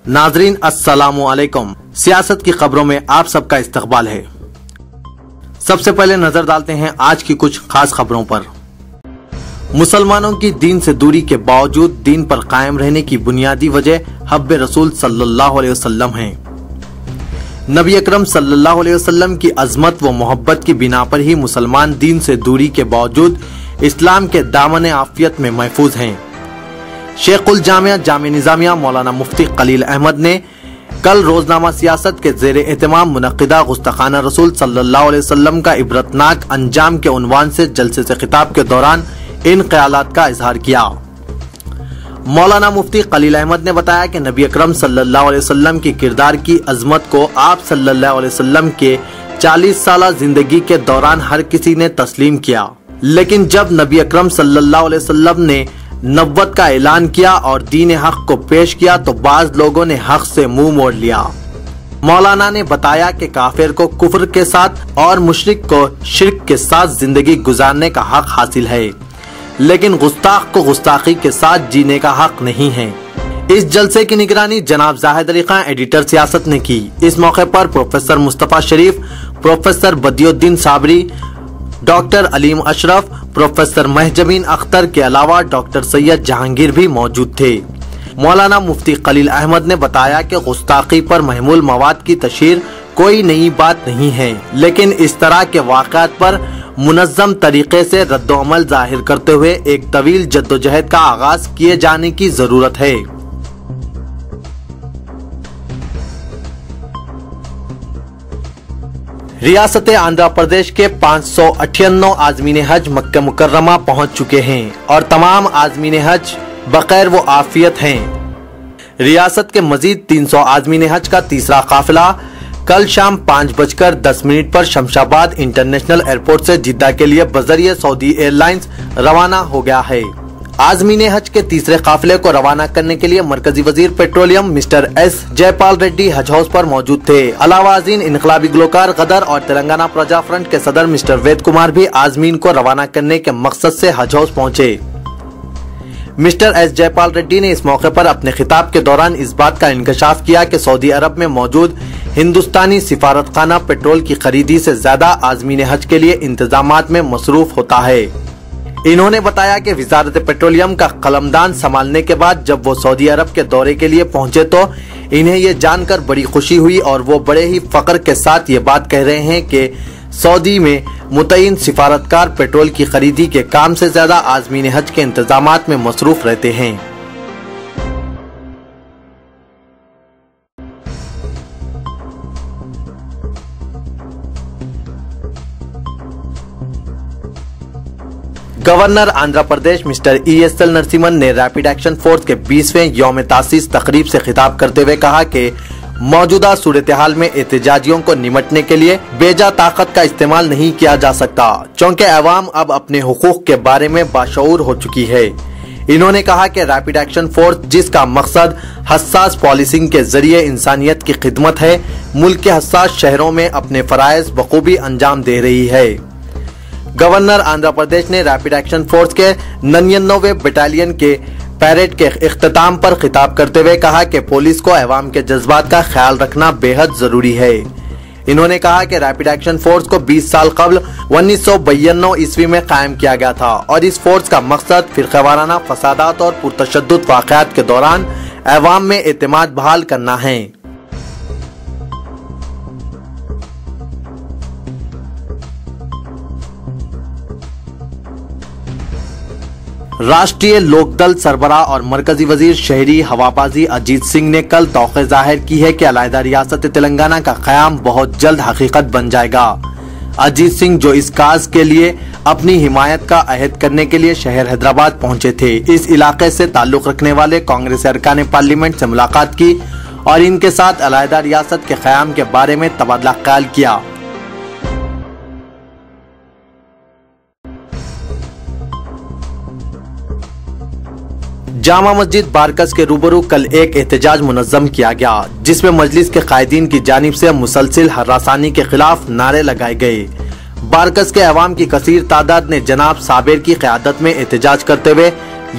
नाजरीन अस्सलामु अलैकुम। सियासत की खबरों में आप सबका इस्तकबाल है। सबसे पहले नजर डालते हैं आज की कुछ खास खबरों पर। मुसलमानों की दीन से दूरी के बावजूद दीन पर कायम रहने की बुनियादी वजह हब्ब रसूल सल्लल्लाहु अलैहि वसल्लम है। नबी अकरम सल्लल्लाहु अलैहि वसल्लम की अजमत व मोहब्बत की बिना पर ही मुसलमान दीन से दूरी के बावजूद इस्लाम के दामन आफियत में महफूज हैं। शेखुल जामिया जामिया निजामिया मौलाना मुफ्ती खलील अहमद ने कल रोजनामा सियासत के जेर एहतमाम मुनक्किदा गुस्ताखाना रसूल सल्लल्लाहु अलैहि वसल्लम का इबरतनाक अंजाम के उन्वान से जलसे से खिताब के दौरान इन ख्यालात का इजहार किया। मौलाना मुफ्ती खलील अहमद ने बताया कि नबी अकरम सल्लल्लाहु अलैहि वसल्लम की किरदार की अजमत को आप सल्लल्लाहु अलैहि वसल्लम के 40 साल जिंदगी के दौरान हर किसी ने तस्लीम किया, लेकिन जब नबी अकरम सल्लल्लाहु अलैहि वसल्लम ने नब्वत का ऐलान किया और दीन हक को पेश किया तो बाज लोगों ने हक से मुंह मोड़ लिया। मौलाना ने बताया कि काफिर को कुफ्र के साथ और मुशरिक को शिर्क के साथ जिंदगी गुजारने का हक हासिल है, लेकिन गुस्ताख को गुस्ताखी के साथ जीने का हक नहीं है। इस जलसे की निगरानी जनाब जाहिद अली खान एडिटर सियासत ने की। इस मौके पर professor Mustafa Sharif, professor Badiuddin Sabri, doctor Aleem Ashraf, professor Mahjabeen Akhtar के अलावा डॉक्टर सैयद जहांगीर भी मौजूद थे। मौलाना मुफ्ती खलील अहमद ने बताया कि गुस्ताखी पर महमूल मवाद की तशहीर कोई नई बात नहीं है, लेकिन इस तरह के वाक़यात पर मुनज़्ज़म तरीके से रद्द-ओ-अमल जाहिर करते हुए एक तवील जद्दोजहद का आगाज किए जाने की जरूरत है। रियासत आंध्र प्रदेश के 598 आज़मीन हज मक्का मुकर्रमा पहुंच चुके हैं और तमाम आज़मीन हज बखैर व आफियत हैं। रियासत के मजीद 300 आज़मीन हज का तीसरा काफिला कल शाम 5:10 पर शमशाबाद इंटरनेशनल एयरपोर्ट से जिद्दा के लिए बजरिए सऊदी एयरलाइंस रवाना हो गया है। आज़मीन हज के तीसरे काफिले को रवाना करने के लिए मरकजी वजीर petroleum mister S Jaipal Reddy हज हाउस पर मौजूद थे। अलावाज़ीन इनकलाबी गुलकार गदर और तेलंगाना प्रजा फ्रंट के सदर मिस्टर वेद कुमार भी आज़मीन को रवाना करने के मकसद से हज हाउस पहुँचे। मिस्टर एस जयपाल रेड्डी ने इस मौके पर अपने खिताब के दौरान इस बात का इंकशाफ किया कि सऊदी अरब में मौजूद हिंदुस्तानी सिफारतखाना पेट्रोल की खरीदी से ज्यादा आज़मीन हज के लिए इंतजामात में मसरूफ होता है। इन्होंने बताया कि वजारत पेट्रोलियम का कलमदान संभालने के बाद जब वो सऊदी अरब के दौरे के लिए पहुंचे तो इन्हें ये जानकर बड़ी खुशी हुई और वो बड़े ही फख्र के साथ ये बात कह रहे हैं कि सऊदी में मुतय्यन सिफारतकार पेट्रोल की खरीदी के काम से ज्यादा आज़मीन हज के इंतजामात में मसरूफ रहते हैं। Governor Andhra Pradesh mister ESL Narasimhan ने रैपिड एक्शन फोर्स के 20वें यौम तासीस तकरीब से खिताब करते हुए कहा कि मौजूदा सूरत हाल में एहतजाजियों को निमटने के लिए बेजा ताकत का इस्तेमाल नहीं किया जा सकता, चूँकि अवाम अब अपने हुकूक के बारे में बाशऊर हो चुकी है। इन्होंने कहा कि रैपिड एक्शन फोर्स जिसका मकसद हसास पॉलिसिंग के जरिए इंसानियत की खिदमत है, मुल्क के हसास शहरों में अपने फराइज बखूबी अंजाम दे रही है। गवर्नर आंध्र प्रदेश ने रैपिड एक्शन फोर्स के 99वें बटालियन के पैरेड के इख्तिताम पर खिताब करते हुए कहा कि पुलिस को अवाम के जज्बात का ख्याल रखना बेहद जरूरी है। इन्होंने कहा कि रैपिड एक्शन फोर्स को 20 साल कबल 1992 ईस्वी में कायम किया गया था और इस फोर्स का मकसद फिरकावाराना फसादात और पुरतशद्दुद वाक़यात के दौरान अवाम में एतमाद बहाल करना है। राष्ट्रीय लोकदल सरबराह और मरकजी वजीर शहरी हवाबाजी अजीत सिंह ने कल तौक़े जाहिर की है कि अलहदा रियासत तेलंगाना का क़याम बहुत जल्द हकीकत बन जाएगा। अजीत सिंह जो इस काज के लिए अपनी हिमायत का अहद करने के लिए शहर हैदराबाद पहुंचे थे, इस इलाके से ताल्लुक रखने वाले कांग्रेस अरकान पार्लियामेंट से मुलाकात की और इनके साथ अलहदा रियासत के क़याम के बारे में तबादला ख्याल किया। जामा मस्जिद बारकस के रूबरू कल एक एहतजाज मुनज़्ज़म किया गया, जिसमें मजलिस के कायदीन की जानिब से मुसलसिल हर्रासानी के खिलाफ नारे लगाए गए। बारकस के अवाम की कसीर तादाद ने जनाब साबिर की क़यादत में एहतजाज करते हुए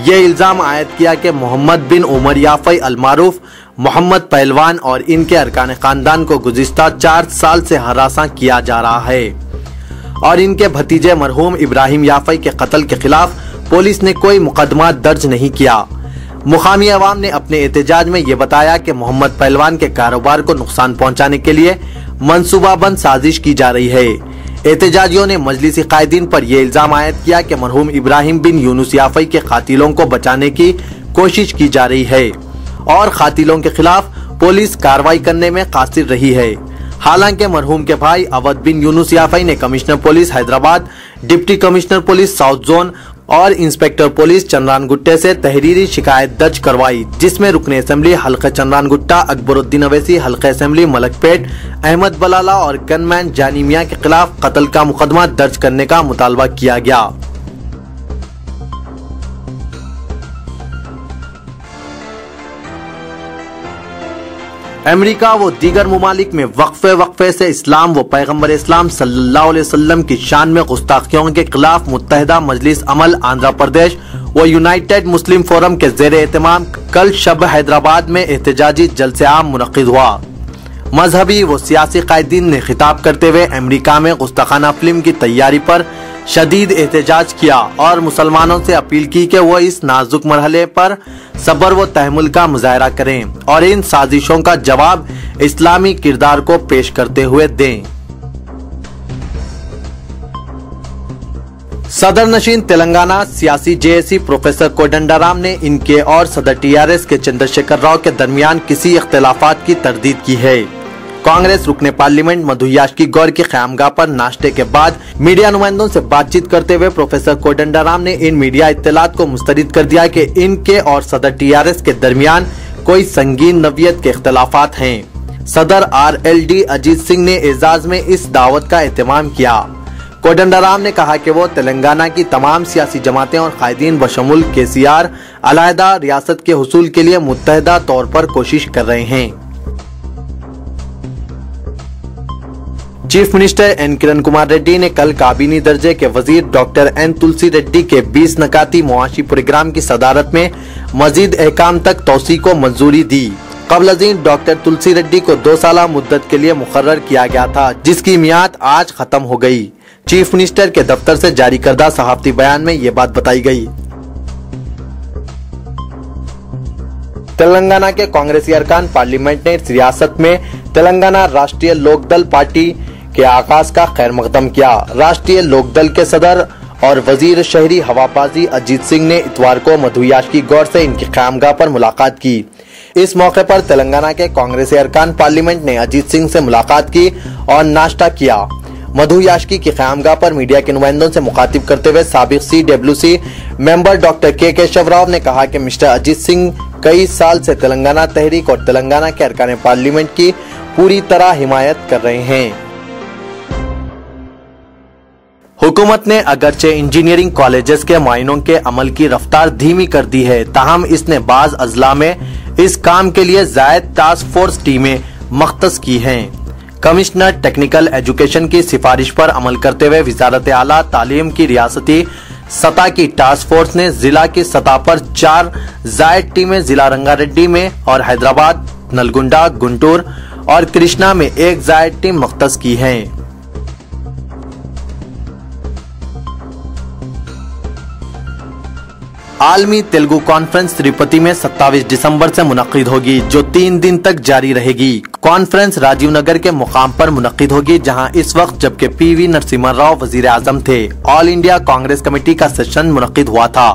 ये इल्ज़ाम आयद किया कि मोहम्मद बिन उमर याफ़ई अल मारूफ मोहम्मद पहलवान और इनके अरकान खानदान को गुज़िश्ता 4 साल से हरासा किया जा रहा है और इनके भतीजे मरहूम इब्राहिम याफई के कत्ल के खिलाफ पुलिस ने कोई मुकदमा दर्ज नहीं किया। मुकामी अवाम ने अपने एहतजाज में ये बताया कि मोहम्मद पहलवान के कारोबार को नुकसान पहुंचाने के लिए मंसूबाबंद साजिश की जा रही है। एहतजाजियों ने मजलिसी कायदीन पर यह इल्जाम आयद किया कि मरहूम इब्राहिम बिन यूनुस याफई के कातिलों को बचाने की कोशिश की जा रही है और कातिलों के खिलाफ पुलिस कार्रवाई करने में कासिर रही है। हालांकि मरहूम के भाई अवध बिन यूनुस याफई ने commissioner police Hyderabad, deputy commissioner police south zone और इंस्पेक्टर पुलिस चंद्रानगुट्टे से तहरीरी शिकायत दर्ज करवाई, जिसमें रुकने असेंबली हल्का चंद्रानगुट्टा, अकबरुद्दीन अवैसी हल्का असेंबली मलकपेट, अहमद बलाला और गनमैन जानी मियां के खिलाफ कत्ल का मुकदमा दर्ज करने का मुतालबा किया गया। अमेरिका व दीगर मुमालिक में वक्फे से इस्लाम व पैगम्बर इस्लाम सल्लल्लाहु अलैहि वसल्लम की शान में गुस्ताखियों के खिलाफ मुत्तहिदा मजलिस अमल आंध्र प्रदेश व यूनाइटेड मुस्लिम फोरम के ज़ेरे एहतमाम कल शब हैदराबाद में एहतजाजी जलसे आम मुनक़िद हुआ। मजहबी व सियासी कायदीन ने खिताब करते हुए अमेरिका में गुस्ताखाना फिल्म की तैयारी पर शदीद एहतजाज किया और मुसलमानों से अपील की कि वो इस नाजुक मरहले पर सब्र व तहमुल का मुजाहरा करें और इन साजिशों का जवाब इस्लामी किरदार को पेश करते हुए दें। सदर नशीन तेलंगाना सियासी जेएसी प्रोफेसर कोदंडराम ने इनके और सदर टीआरएस के चंद्रशेखर राव के दरमियान किसी इख्तिलाफात की तरदीद की है। कांग्रेस रुकने पार्लियामेंट मधु याष्की गौर की क़यामगाह पर नाश्ते के बाद मीडिया नुमाइंदों से बातचीत करते हुए प्रोफेसर कोदंडराम ने इन मीडिया इत्तलात को मुस्तरद कर दिया कि इनके और सदर टीआरएस के दरमियान कोई संगीन नवियत के इख्तिलाफात हैं। सदर आरएलडी अजीत सिंह ने एजाज में इस दावत का एहतमाम किया। कोदंडराम ने कहा कि वो तेलंगाना की तमाम सियासी जमातें और कायदीन बशमुल केसीआर अलहदा रियासत के हुसूल के लिए मुत्तहदा तौर पर कोशिश कर रहे हैं। Chief minister N Kiran Kumar Reddy ने कल काबीनी दर्जे के वजीर डॉक्टर एन तुलसी रेड्डी के 20 नकाती मुआशी प्रोग्राम की सदारत में मजीद अहकाम तक तोसी को मंजूरी दी। कबल अज़ीं डॉक्टर तुलसी रेड्डी को 2 साला मुद्दत के लिए मुकर्रर किया गया था, जिसकी मियाद आज खत्म हो गई। चीफ मिनिस्टर के दफ्तर से जारी करदा सहाफती बयान में ये बात बताई गई। तेलंगाना के कांग्रेसी अरकान पार्लियामेंट ने रियासत में तेलंगाना राष्ट्रीय लोकदल पार्टी के आगाज का खैर मकदम किया। राष्ट्रीय लोकदल के सदर और वजीर शहरी हवाबाजी अजीत सिंह ने इतवार को मधु याष्की गौर से इनकी क़यामगाह पर मुलाकात की। इस मौके पर तेलंगाना के कांग्रेसी अरकान पार्लियामेंट ने अजीत सिंह से मुलाकात की और नाश्ता किया। मधु याष्की की क़यामगाह पर मीडिया के नुमाइंदों से मुखातिब करते हुए साबिक CWC मेंबर डॉक्टर के केशव राव ने कहा कि मिस्टर अजीत सिंह कई साल से तेलंगाना तहरीक और तेलंगाना के अरकान पार्लियामेंट की पूरी तरह हिमायत कर रहे हैं। हुकूमत ने अगरचे इंजीनियरिंग कॉलेजेस के मायनों के अमल की रफ्तार धीमी कर दी है, ताहम इसने बाज अजला में इस काम के लिए जायद टास्क फोर्स टीमें मख्तस की हैं। कमिश्नर टेक्निकल एजुकेशन की सिफारिश पर अमल करते हुए वजारत आला तालीम की रियासती सतह की टास्क फोर्स ने जिला की सतह पर 4 जायद टीमें जिला रंगारेड्डी में और हैदराबाद, नलगुंडा, गुंटूर और कृष्णा में 1 जायद टीम मख्तस की हैं। आलमी तेलुगु कॉन्फ्रेंस तिरुपति में 27 दिसंबर से मुनक्किद होगी, जो 3 दिन तक जारी रहेगी। कॉन्फ्रेंस राजीव नगर के मुकाम पर मुनक्किद होगी, जहां इस वक्त जबकि PV नरसिम्हा राव वजीर आजम थे। ऑल इंडिया कांग्रेस कमेटी का सेशन मुनक्किद हुआ था।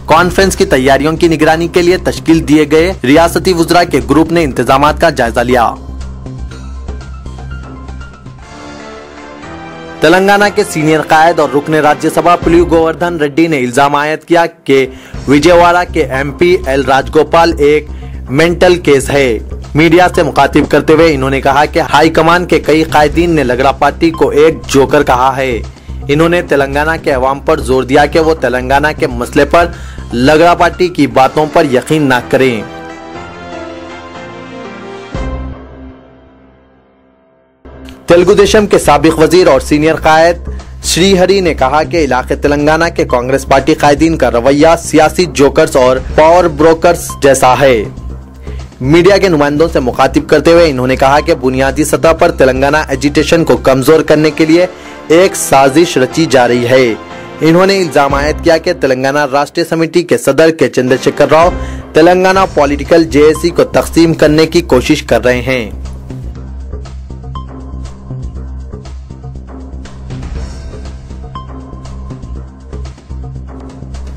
कॉन्फ्रेंस की तैयारियों की निगरानी के लिए तश्कील दिए गए रियासती वुज़रा के ग्रुप ने इंतजामात का जायजा लिया। तेलंगाना के सीनियर कायद और रुकने राज्यसभा पुलियो गोवर्धन रेड्डी ने इल्जाम आयद किया कि विजयवाड़ा के MP एल राजगोपाल एक मेंटल केस है। मीडिया से मुखातिब करते हुए इन्होंने कहा कि हाईकमान के कई कायदीन ने लगड़ा पार्टी को एक जोकर कहा है। इन्होंने तेलंगाना के अवाम पर जोर दिया कि वो तेलंगाना के मसले पर लगड़ा पार्टी की बातों पर यकीन न करें। तेलुगु देशम के साबिक वजीर और सीनियर कायद श्रीहरि ने कहा कि इलाके तेलंगाना के कांग्रेस पार्टी कायदीन का रवैया सियासी जोकर्स और पावर ब्रोकर्स जैसा है। मीडिया के नुमाइंदों से मुखातिब करते हुए इन्होंने कहा कि बुनियादी सतह पर तेलंगाना एजिटेशन को कमजोर करने के लिए एक साजिश रची जा रही है। इन्होंने इल्जाम आयद किया कि तेलंगाना राष्ट्रीय समिति के सदर के चंद्रशेखर राव तेलंगाना पॉलिटिकल जेएसी को तकसीम करने की कोशिश कर रहे हैं।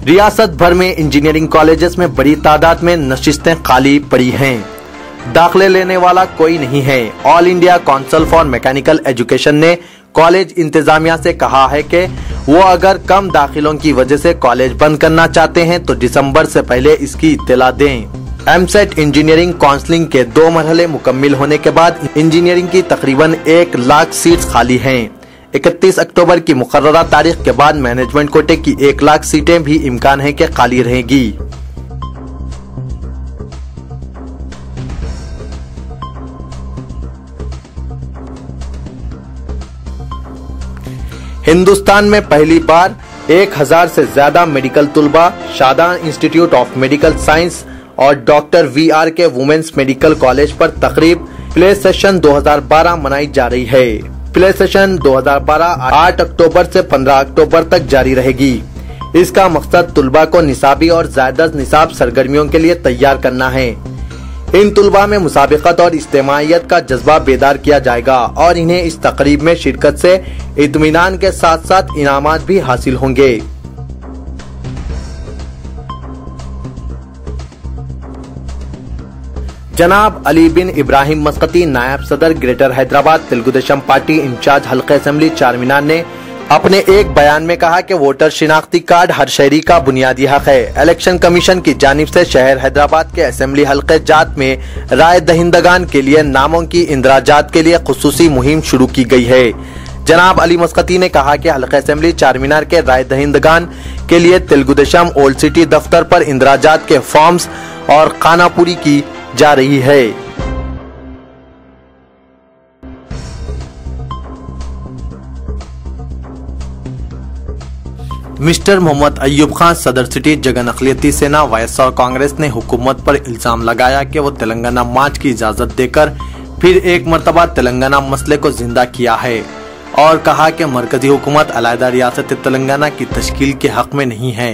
रियासत भर में इंजीनियरिंग कॉलेजेस में बड़ी तादाद में नशिस्तें खाली पड़ी हैं। दाखिले लेने वाला कोई नहीं है। All India council for mechanical education ने कॉलेज इंतजामिया से कहा है कि वो अगर कम दाखिलों की वजह से कॉलेज बंद करना चाहते हैं तो दिसंबर से पहले इसकी इत्तला दें। एमसेट इंजीनियरिंग काउंसलिंग के 2 मरहले मुकम्मिल होने के बाद इंजीनियरिंग की तकरीबन 1 लाख सीट्स खाली हैं। 31 अक्टूबर की मुकर्ररा तारीख के बाद मैनेजमेंट कोटे की 1 लाख सीटें भी इम्कान है कि खाली रहेगी। हिंदुस्तान में पहली बार 1000 से ज्यादा मेडिकल तुलबा Shadan institute of medical science और doctor VR K women's medical college पर तकरीब प्ले सेशन 2012 मनाई जा रही है। प्ले सेशन 2012 8 अक्टूबर से 15 अक्टूबर तक जारी रहेगी। इसका मकसद तुलबा को निसाबी और ज़ायदा निसाब सरगर्मियों के लिए तैयार करना है। इन तुलबा में मुसाबिकत और इज्तिमाइयत का जज्बा बेदार किया जाएगा और इन्हें इस तकरीब में शिरकत से इत्मीनान के साथ साथ इनामात भी हासिल होंगे। जनाब अली बिन इब्राहिम मस्कती नायब सदर greater Hyderabad Telugu Desam party incharge हल्के असेंबली चारमीनार ने अपने एक बयान में कहा कि वोटर शिनाख्ती कार्ड हर शहरी का बुनियादी हक है। इलेक्शन कमीशन की जानिब से शहर हैदराबाद के असेंबली हल्के जात में राय दहिंदगान के लिए नामों की इंदराजात के लिए खुसूसी मुहिम शुरू की गई है। जनाब अली मस्कती ने कहा कि हल्के असेंबली चारमीनार के राय दहिंदगान के लिए तेलुगुदेशम ओल्ड सिटी दफ्तर पर इंदराजात के फॉर्म्स और खानापुरी की जा रही है। मिस्टर मोहम्मद अय्यूब खान सदर सिटी जगन अक़लियती सेना वायएसआर कांग्रेस ने हुकूमत पर इल्जाम लगाया कि वो तेलंगाना मार्च की इजाजत देकर फिर एक मरतबा तेलंगाना मसले को जिंदा किया है और कहा कि मरकजी हुकूमत अलहदा रियासत तेलंगाना की तश्कील के हक में नहीं है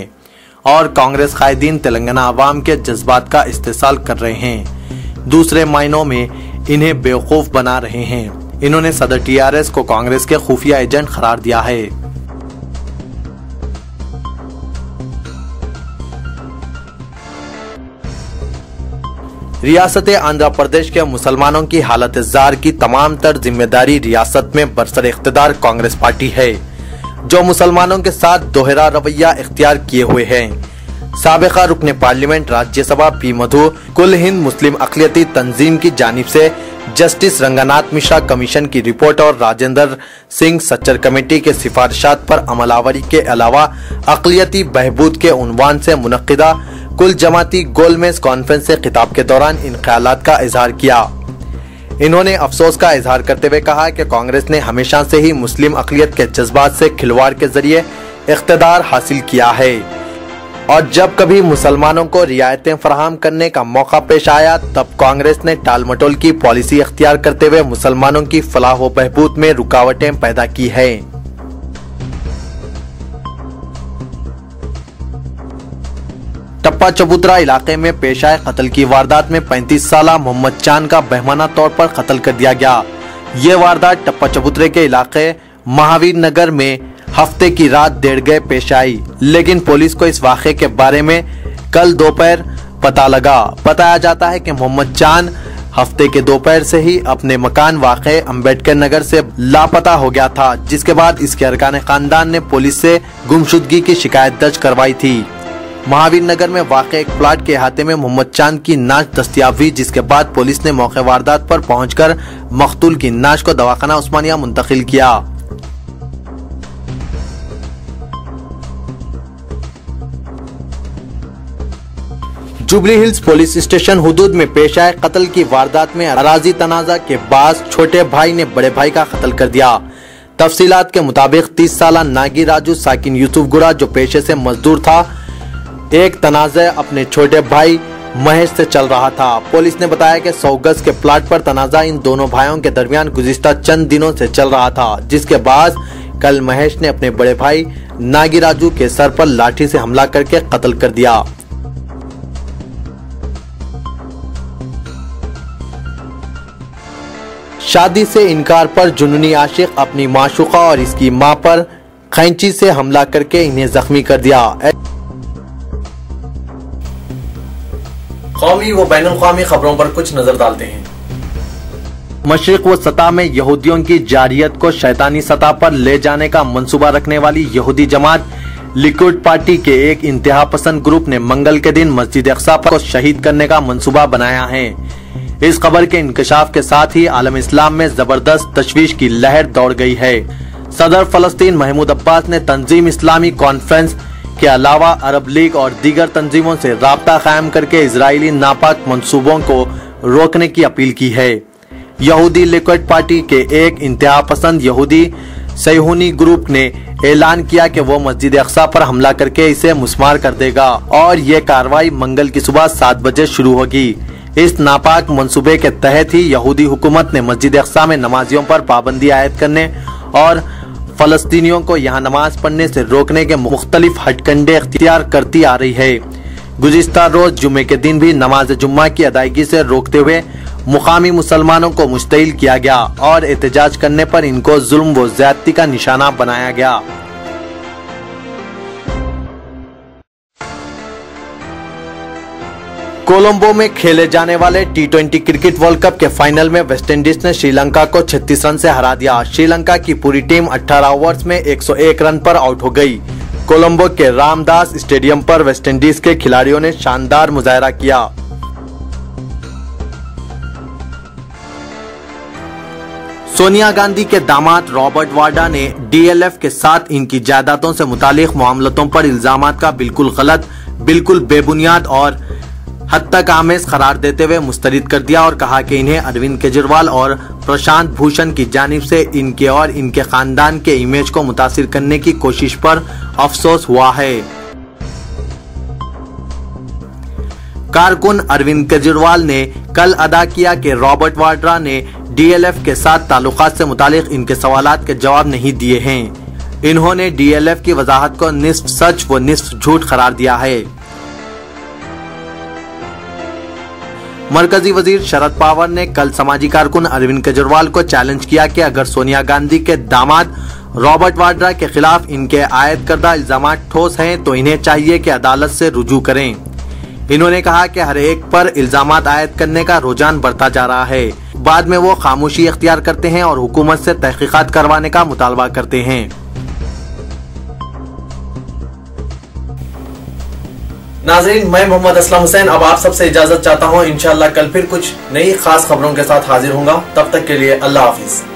और कांग्रेस कायदीन तेलंगाना अवाम के जज्बात का इस्तेसाल कर रहे हैं, दूसरे मायनों में इन्हें बेवकूफ बना रहे हैं। इन्होंने सदर टीआरएस को कांग्रेस के खुफिया एजेंट करार दिया है। रियासत आंध्र प्रदेश के मुसलमानों की हालत जार की तमाम तर जिम्मेदारी रियासत में बरसर इख्तिदार कांग्रेस पार्टी है, जो मुसलमानों के साथ दोहरा रवैया इख्तियार किए हुए हैं। साबिका रुकने पार्लियामेंट राज्यसभा पी मधु कुल हिंद मुस्लिम अक़लियती तंजीम की जानिब से जस्टिस रंगनाथ मिश्रा कमीशन की रिपोर्ट और राजेंद्र सिंह सच्चर कमेटी के सिफारिशात पर अमलावरी के अलावा अक़लियती बहबूद के उन्वान से मुनक्किदा कुल जमाती गोलमेज कॉन्फ्रेंस से खिताब के दौरान इन ख्यालात का इजहार किया। इन्होंने अफसोस का इजहार करते हुए कहा कि कांग्रेस ने हमेशा से ही मुस्लिम अक़लियत के जज्बात से खिलवाड़ के जरिए इख्तिदार हासिल किया है और जब कभी मुसलमानों को रियायतें फराहम करने का मौका पेश आया तब कांग्रेस ने टाल मटोल की पॉलिसी इख्तियार करते हुए मुसलमानों की फलाह व बहबूद में रुकावटें पैदा की है। टप्पा चबूतरा इलाके में पेश आए कत्ल की वारदात में 35 साला मोहम्मद चांद का बेहमाना तौर पर कत्ल कर दिया गया। ये वारदात टप्पा चबूतरे के इलाके महावीर नगर में हफ्ते की रात 1:30 पेश आई, लेकिन पुलिस को इस वाक़े के बारे में कल दोपहर पता लगा। बताया जाता है कि मोहम्मद चांद हफ्ते के दोपहर से ही अपने मकान वाक़े अम्बेडकर नगर से लापता हो गया था, जिसके बाद इसके अरकान खानदान ने पुलिस से गुमशुदगी की शिकायत दर्ज करवाई थी। महावीर नगर में वाक़ एक प्लाट के अहाते में मोहम्मद चांद की नाश दस्तयाब हुई, जिसके बाद पुलिस ने मौके वारदात पर पहुंचकर मकतूल की नाश को दवाखाना उस्मानिया मुंतकिल किया। जुबली हिल्स पुलिस स्टेशन हुदूद में पेश आए कत्ल की वारदात में अराजी तनाजा के बाद छोटे भाई ने बड़े भाई का कत्ल कर दिया। तफसीलात के मुताबिक 30 साला नागी राजू साकिन यूसुफगुड़ा जो पेशे से मजदूर था, एक तनाज़े अपने छोटे भाई महेश से चल रहा था। पुलिस ने बताया कि 100 गज के प्लाट पर तनाजा इन दोनों भाइयों के दरमियान गुज़िश्ता चंद दिनों से चल रहा था, जिसके बाद कल महेश ने अपने बड़े भाई नागीराजू के सर पर लाठी से हमला करके कत्ल कर दिया। शादी से इनकार पर जुनूनी आशिक अपनी माशूका और इसकी मां पर खैंची से हमला करके इन्हें जख्मी कर दिया। कौमी व बैनुल-अक़वामी खबरों पर कुछ नजर डालते हैं। मशरिक व सतह में यहूदियों की जारियत को शैतानी सतह पर ले जाने का मंसूबा रखने वाली यहूदी जमात लिकुड पार्टी के एक इंतहा पसंद ग्रुप ने मंगल के दिन मस्जिद अक्सा को शहीद करने का मंसूबा बनाया है। इस खबर के इंकशाफ के साथ ही आलम इस्लाम में जबरदस्त तशवीश की लहर दौड़ गई है। सदर फलस्तीन महमूद अब्बास ने तंजीम इस्लामी कॉन्फ्रेंस के अलावा अरब लीग और दीगर तंजीमों से राब्ता कायम करके इजरायली नापाक मंसूबों को रोकने की अपील की है। यहूदी लिकुड पार्टी के एक इंतहा पसंद यहूदी सयूनी ग्रुप ने ऐलान किया कि वो मस्जिद अक्सा पर हमला करके इसे मुस्मार कर देगा और ये कार्रवाई मंगल की सुबह 7 बजे शुरू होगी। इस नापाक मंसूबे के तहत ही यहूदी हुकूमत ने मस्जिद अक्सा में नमाजियों पर पाबंदी आयद करने और फलस्तीनियों को यहाँ नमाज पढ़ने से रोकने के मुख्तलिफ हटकंडे इख्तियार करती आ रही है। गुज़िश्ता रोज जुम्मे के दिन भी नमाज जुम्मा की अदायगी से रोकते हुए मुकामी मुसलमानों को मुस्तइल किया गया और एहतजाज करने पर इनको जुल्म व ज़्यादती का निशाना बनाया गया। कोलंबो में खेले जाने वाले T20 क्रिकेट वर्ल्ड कप के फाइनल में वेस्टइंडीज ने श्रीलंका को 36 रन से हरा दिया। श्रीलंका की पूरी टीम 18 ओवर्स में 101 रन पर आउट हो गई। कोलंबो के रामदास स्टेडियम पर वेस्टइंडीज के खिलाड़ियों ने शानदार मुजाहरा किया। सोनिया गांधी के दामाद रॉबर्ट वाड्रा ने DLF के साथ इनकी जायदादों से मुतालिक मामलों पर इल्जामात का बिल्कुल गलत, बिल्कुल बेबुनियाद और हद तक आमेज करार देते हुए मुस्तरद कर दिया और कहा कि इन्हें अरविंद केजरीवाल और प्रशांत भूषण की जानिब से इनके और इनके खानदान के इमेज को मुतासिर करने की कोशिश पर अफसोस हुआ है। कारकुन अरविंद केजरीवाल ने कल अदा किया कि रॉबर्ट वाड्रा ने DLF के साथ ताल्लुकात से मुतालिक इनके सवालात के जवाब नहीं दिए हैं। इन्होंने DLF की वजाहत को निस्फ सच व निस्फ झूठ करार दिया है। मरकजी वजीर शरद पवार ने कल समाजी कारकुन अरविंद केजरीवाल को चैलेंज किया कि अगर सोनिया गांधी के दामाद रॉबर्ट वाड्रा के खिलाफ इनके आयद करदा इल्जाम ठोस हैं तो इन्हें चाहिए कि अदालत से रुजू करें। इन्होंने कहा कि हर एक पर इल्जाम आयद करने का रुझान बढ़ता जा रहा है, बाद में वो खामोशी इख्तियार करते हैं और हुकूमत से तहकीकात करवाने का मुतालबा करते हैं। नाज़रीन, मैं मोहम्मद असलम हुसैन अब आप सबसे इजाजत चाहता हूँ। इंशाअल्लाह कल फिर कुछ नई खास खबरों के साथ हाजिर होऊंगा। तब तक के लिए अल्लाह हाफिज।